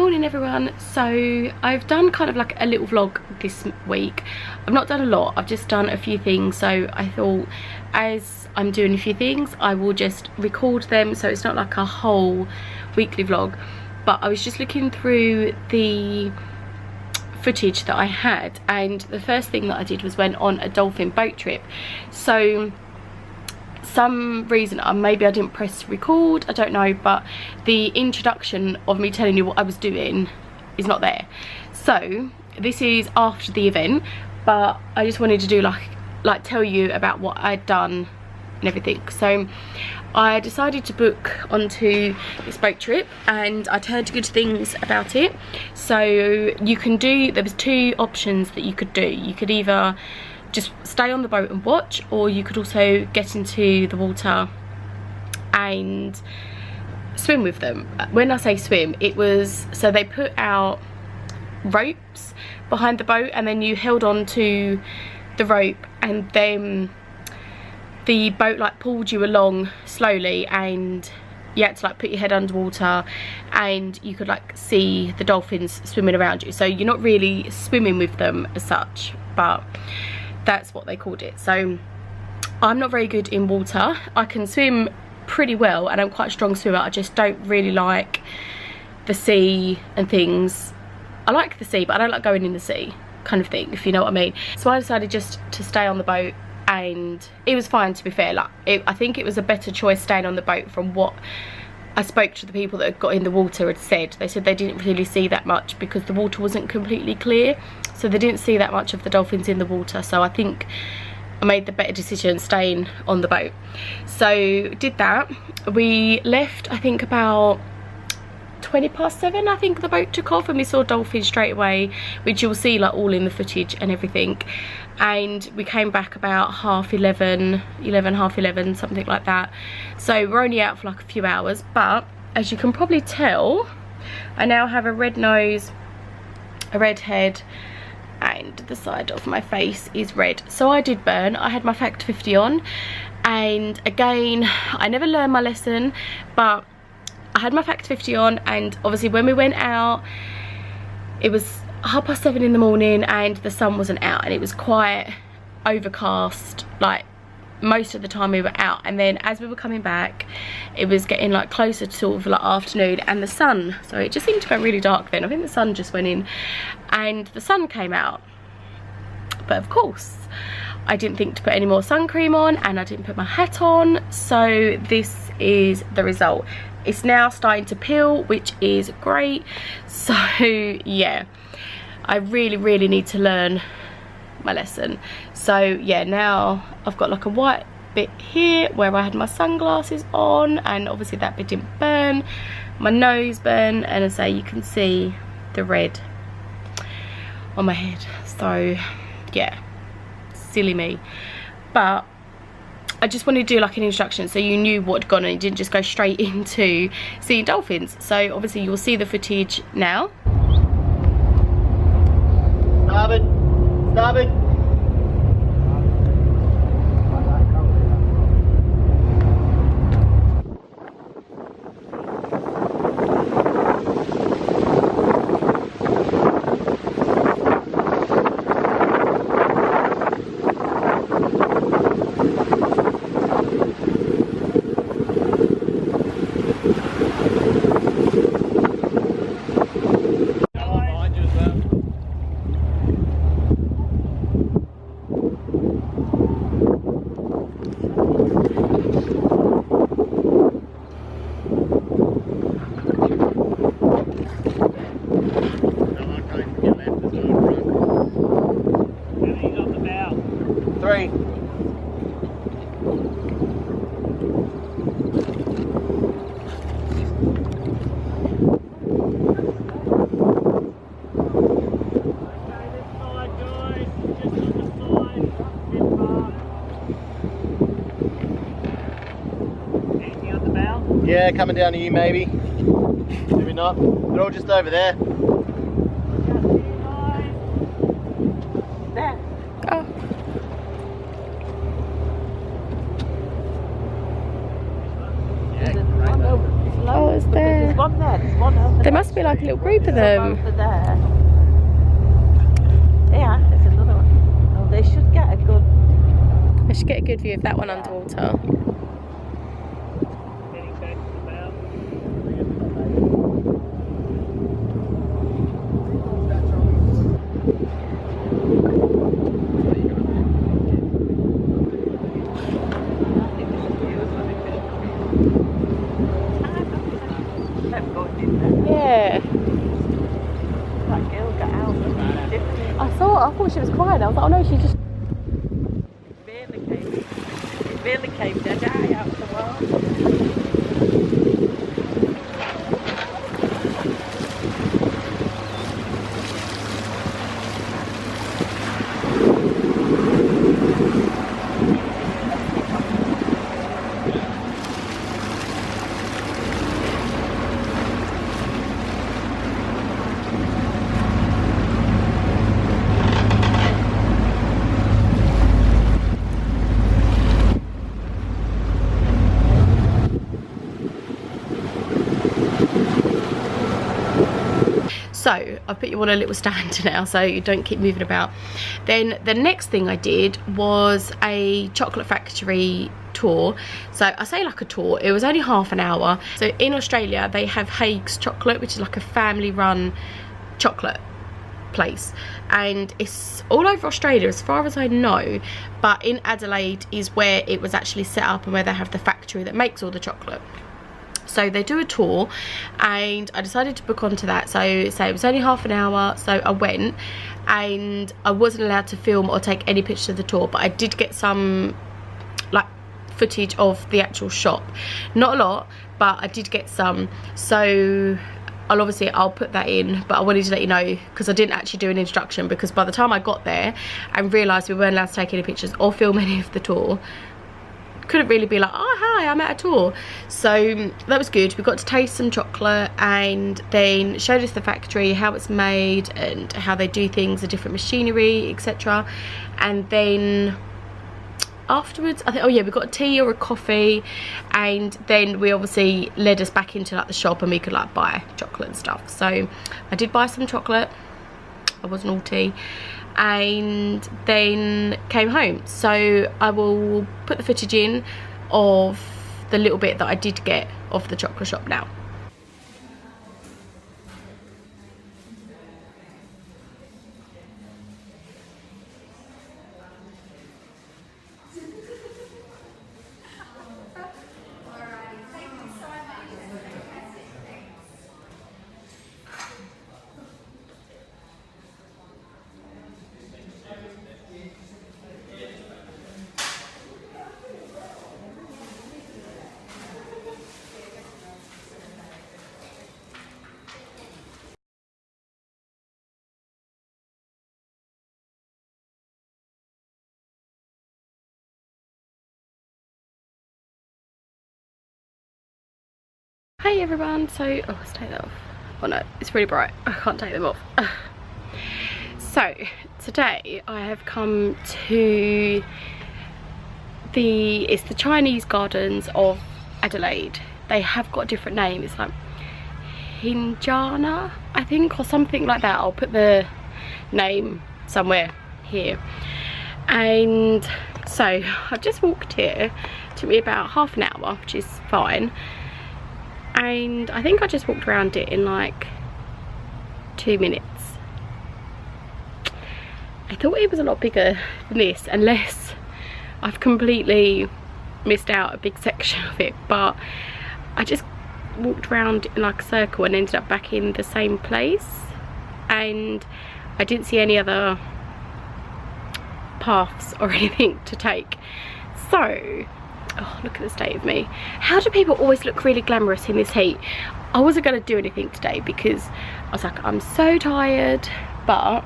Morning everyone. So I've done kind of like a little vlog this week. I've not done a lot, I've just done a few things, so I thought as I'm doing a few things I will just record them so it's not like a whole weekly vlog. But I was just looking through the footage that I had, and the first thing that I did was went on a dolphin boat trip. So some reason maybe I didn't press record, I don't know, but the introduction of me telling you what I was doing is not there. So this is after the event, but I just wanted to do like tell you about what I'd done and everything. So I decided to book onto this boat trip and I heard good things about it. So you can do, there was two options that you could do. You could either just stay on the boat and watch, or you could also get into the water and swim with them. When I say swim, it was, so they put out ropes behind the boat and then you held on to the rope and then the boat like pulled you along slowly and you had to like put your head underwater and you could like see the dolphins swimming around you. So you're not really swimming with them as such, but that's what they called it. So I'm not very good in water. I can swim pretty well and I'm quite a strong swimmer. I just don't really like the sea and things. I like the sea, but I don't like going in the sea kind of thing, if you know what I mean. So I decided just to stay on the boat and it was fine, to be fair. Like I think it was a better choice staying on the boat from what I spoke to the people that had got in the water had said. They said they didn't really see that much because the water wasn't completely clear, so they didn't see that much of the dolphins in the water. So I think I made the better decision staying on the boat. So did that. We left I think about 7:20 I think the boat took off, and we saw dolphins straight away, which you'll see like all in the footage and everything. And we came back about 11:30, something like that. So we're only out for like a few hours, but as you can probably tell, I now have a red nose, a red head, and the side of my face is red. So I did burn. I had my Fact 50 on, and again I never learned my lesson, but I had my Fact 50 on, and obviously when we went out it was 7:30 in the morning and the sun wasn't out and it was quite overcast like most of the time we were out. And then as we were coming back it was getting like closer to sort of like afternoon, and the sun, so it just seemed to go really dark then. I think the sun just went in and the sun came out, but of course I didn't think to put any more sun cream on and I didn't put my hat on. So this is the result. It's now starting to peel, which is great. So yeah, I really need to learn my lesson. So yeah, now I've got like a white bit here where I had my sunglasses on, and obviously that bit didn't burn. My nose burned, and as I say, you can see the red on my head. So yeah, silly me. But I just wanted to do like an introduction so you knew what had gone and it didn't just go straight into seeing dolphins. So obviously you'll see the footage now. Starboard, starboard. Yeah, coming down to you maybe. Maybe not. They're all just over there. There. Oh. Yeah, great. Oh, it's there. There's one there. There's one over there. There must be like a little group of them. Over there. Yeah, there's another one. Oh, they should get a good. I should get a good view of that one underwater. Yeah. That girl got out. I thought she was crying. I was like, oh no, she just. It really came dead eye out the wall. So I put you on a little stand now so you don't keep moving about. Then the next thing I did was a chocolate factory tour. So I say like a tour, it was only half an hour. So in Australia they have Hague's Chocolate, which is like a family run chocolate place, and it's all over Australia as far as I know, but in Adelaide is where it was actually set up and where they have the factory that makes all the chocolate. So they do a tour and I decided to book onto that. So it was only half an hour, so I went, and I wasn't allowed to film or take any pictures of the tour, but I did get some like footage of the actual shop. Not a lot, but I did get some. So I'll put that in, but I wanted to let you know because I didn't actually do an introduction, because by the time I got there and realised we weren't allowed to take any pictures or film any of the tour, couldn't really be like, oh hi, I'm at a tour. So that was good. We got to taste some chocolate and then showed us the factory, how it's made and how they do things, the different machinery, etc. And then afterwards I think, oh yeah, we got a tea or a coffee, and then we obviously led us back into like the shop and we could like buy chocolate and stuff. So I did buy some chocolate, I was naughty, and then came home. So I will put the footage in of the little bit that I did get of the chocolate shop now. Hey everyone, so let's take that off. Oh no, it's really bright, I can't take them off. So today I have come to it's the Chinese gardens of Adelaide. They have got a different name, it's like Hinjana I think, or something like that. I'll put the name somewhere here. And so I've just walked here, it took me about half an hour, which is fine. And I think I just walked around it in like 2 minutes. I thought it was a lot bigger than this, unless I've completely missed out a big section of it, but I just walked around in like a circle and ended up back in the same place, and I didn't see any other paths or anything to take. So oh, look at the state of me. How do people always look really glamorous in this heat? I wasn't going to do anything today because I was like, I'm so tired, but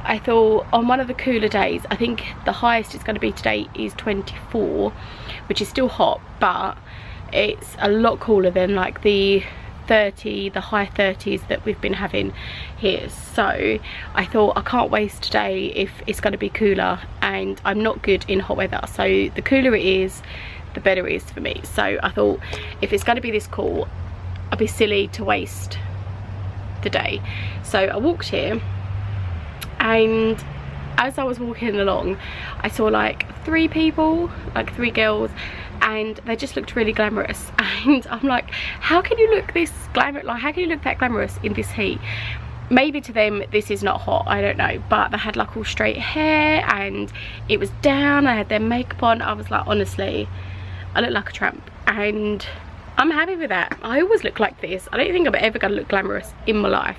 I thought on one of the cooler days, I think the highest it's going to be today is 24, which is still hot, but it's a lot cooler than like the high 30s that we've been having here. So I thought I can't waste today if it's going to be cooler, and I'm not good in hot weather, so the cooler it is, the better it is for me. So I thought if it's going to be this cool, I'd be silly to waste the day. So I walked here, and as I was walking along, I saw like 3 people, like 3 girls, and they just looked really glamorous. And I'm like, how can you look this glamorous, like how can you look that glamorous in this heat? Maybe to them this is not hot, I don't know, but they had like all straight hair and it was down, they had their makeup on. I was like, honestly, I look like a tramp, and I'm happy with that. I always look like this. I don't think I'm ever gonna look glamorous in my life.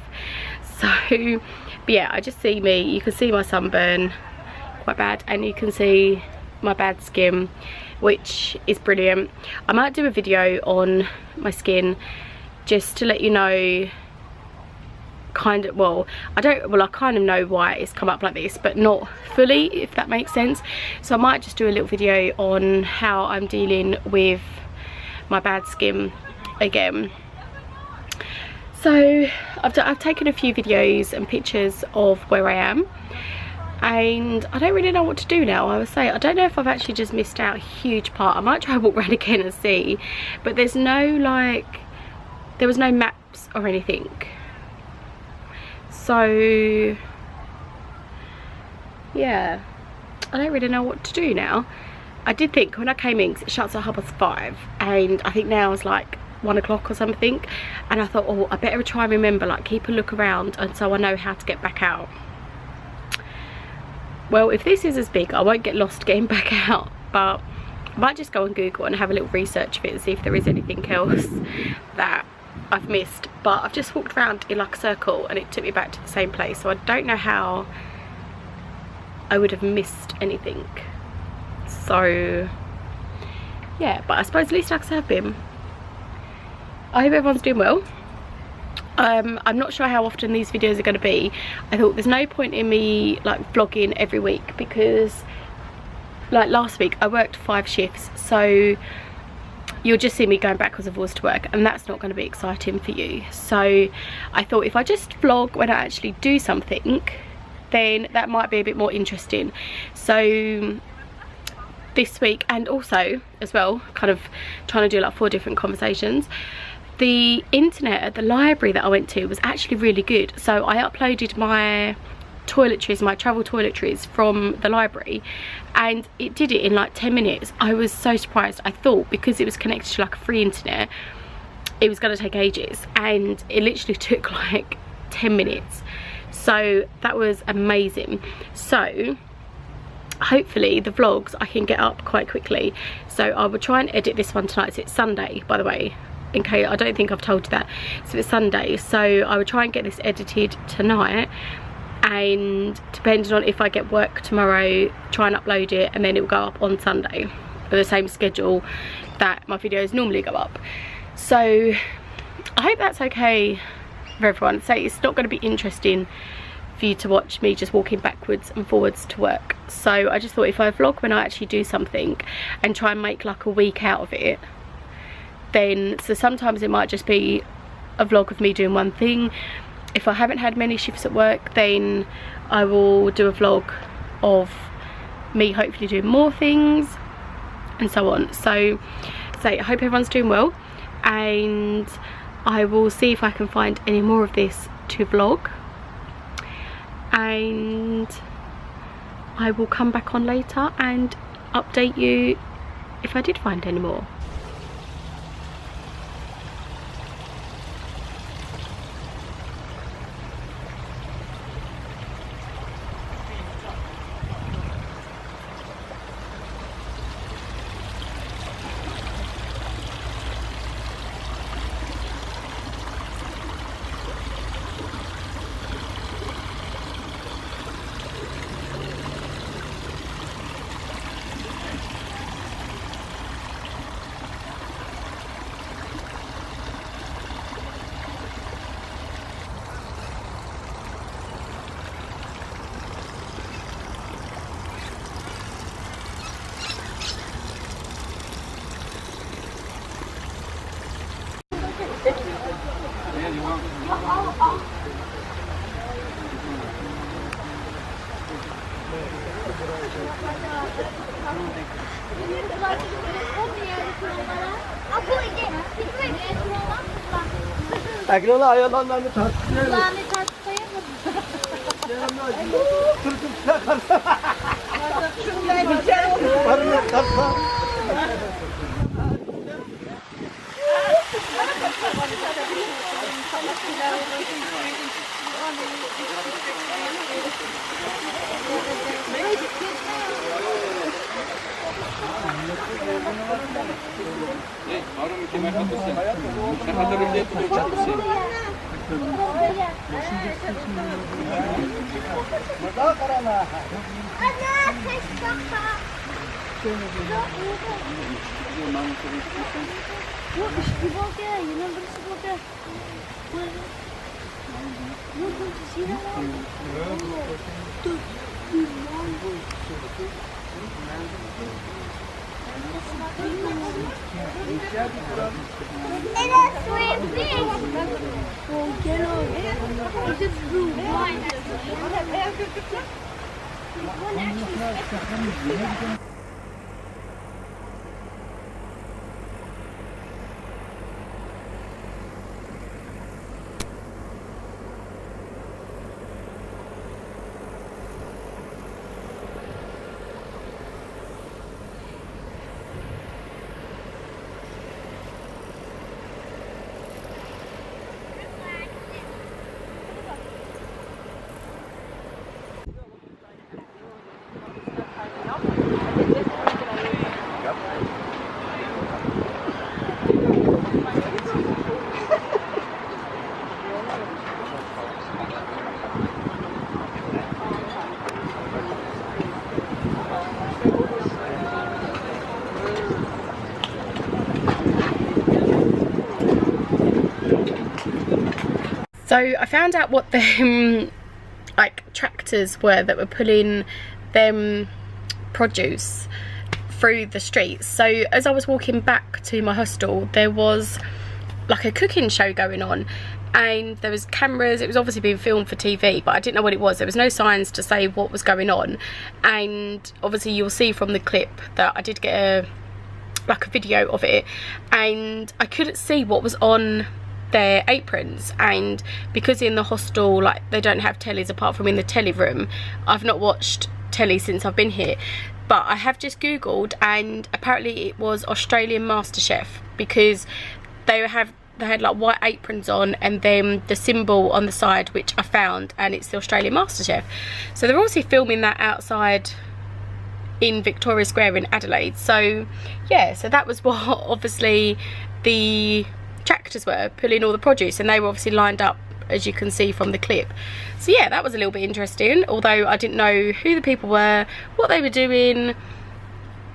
So but yeah, I just see me. You can see my sunburn quite bad, and you can see my bad skin, which is brilliant. I might do a video on my skin just to let you know kind of, well I kind of know why it's come up like this, but not fully, if that makes sense. So I might just do a little video on how I'm dealing with my bad skin again. So I've taken a few videos and pictures of where I am, and I don't really know what to do now. I would say I don't know if I've actually just missed out a huge part. I might try and walk around again and see, but there's no like, there was no maps or anything. So yeah, I don't really know what to do now. I did think when I came in, 'cause it shuts at 5:30, and I think now it's like 1 o'clock or something, and I thought, oh, I better try and remember, like keep a look around, and so I know how to get back out. Well, if this is as big, I won't get lost getting back out, but I might just go on Google and have a little research of it and see if there is anything else that I've missed. But I've just walked around in like a circle and it took me back to the same place, so I don't know how I would have missed anything. So yeah, but I suppose at least I have been. I hope everyone's doing well. I'm not sure how often these videos are going to be. I thought there's no point in me like vlogging every week, because like last week I worked 5 shifts, so you'll just see me going backwards and forwards to work, and that's not going to be exciting for you. So I thought if I just vlog when I actually do something, then that might be a bit more interesting. So this week, and also as well, kind of trying to do like 4 different conversations. The internet at the library that I went to was actually really good, so I uploaded my toiletries, my travel toiletries from the library, and it did it in like 10 minutes. I was so surprised. I thought because it was connected to like a free internet it was going to take ages, and it literally took like 10 minutes. So that was amazing. So hopefully the vlogs I can get up quite quickly, so I will try and edit this one tonight. So it's Sunday, by the way, in case I don't think I've told you that. So it's Sunday, so I will try and get this edited tonight, and depending on if I get work tomorrow, try and upload it, and then it will go up on Sunday with the same schedule that my videos normally go up. So I hope that's okay for everyone. So it's not going to be interesting for you to watch me just walking backwards and forwards to work. So I just thought if I vlog when I actually do something and try and make like a week out of it, then so sometimes it might just be a vlog of me doing one thing. If I haven't had many shifts at work, then I will do a vlog of me hopefully doing more things and so on. So I hope everyone's doing well, and I will see if I can find any more of this to vlog, and I will come back on later and update you if I did find any more. Akrola ayalanlarını tartışıyor. Kulağını tartışayım. Varını tartışma. So I found out what the like tractors were that were pulling them produce through the streets. So as I was walking back to my hostel, there was like a cooking show going on, and there was cameras. It was obviously being filmed for TV, but I didn't know what it was. There was no signs to say what was going on, and obviously you'll see from the clip that I did get a video of it, and I couldn't see what was on their aprons. And because in the hostel, like, they don't have tellies apart from in the telly room, I've not watched telly since I've been here, but I have just googled, and apparently it was Australian MasterChef, because they had like white aprons on and then the symbol on the side, which I found, and it's the Australian MasterChef. So they're obviously filming that outside in Victoria Square in Adelaide. So yeah, so that was what obviously the tractors were pulling all the produce, and they were obviously lined up, as you can see from the clip. So yeah, that was a little bit interesting, although I didn't know who the people were, what they were doing,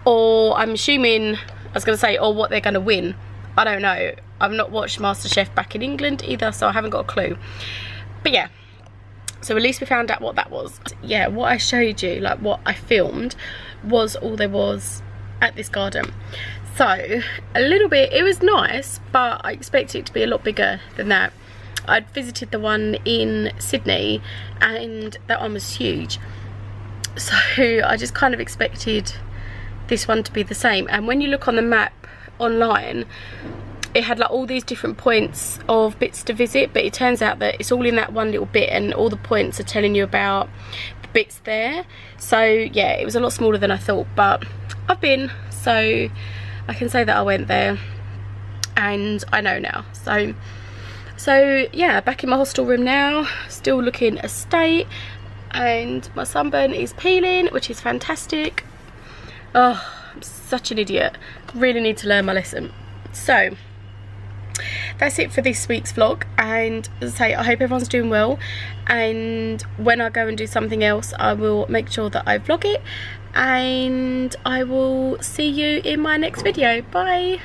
or I'm assuming, I was going to say, or what they're going to win. I don't know. I've not watched MasterChef back in England either, so I haven't got a clue. But yeah, so at least we found out what that was. Yeah, what I showed you, like what I filmed, was all there was at this garden. So a little bit, it was nice, but I expected it to be a lot bigger than that. I'd visited the one in Sydney, and that one was huge, so I just kind of expected this one to be the same. And when you look on the map online, it had like all these different points of bits to visit, but it turns out that it's all in that one little bit, and all the points are telling you about the bits there. So yeah, it was a lot smaller than I thought, but I've been, so I can say that I went there and I know now. So yeah, back in my hostel room now, still looking a state, and my sunburn is peeling, which is fantastic. Oh, I'm such an idiot. Really need to learn my lesson. So that's it for this week's vlog, and as I say, I hope everyone's doing well, and when I go and do something else, I will make sure that I vlog it, and I will see you in my next video. Bye.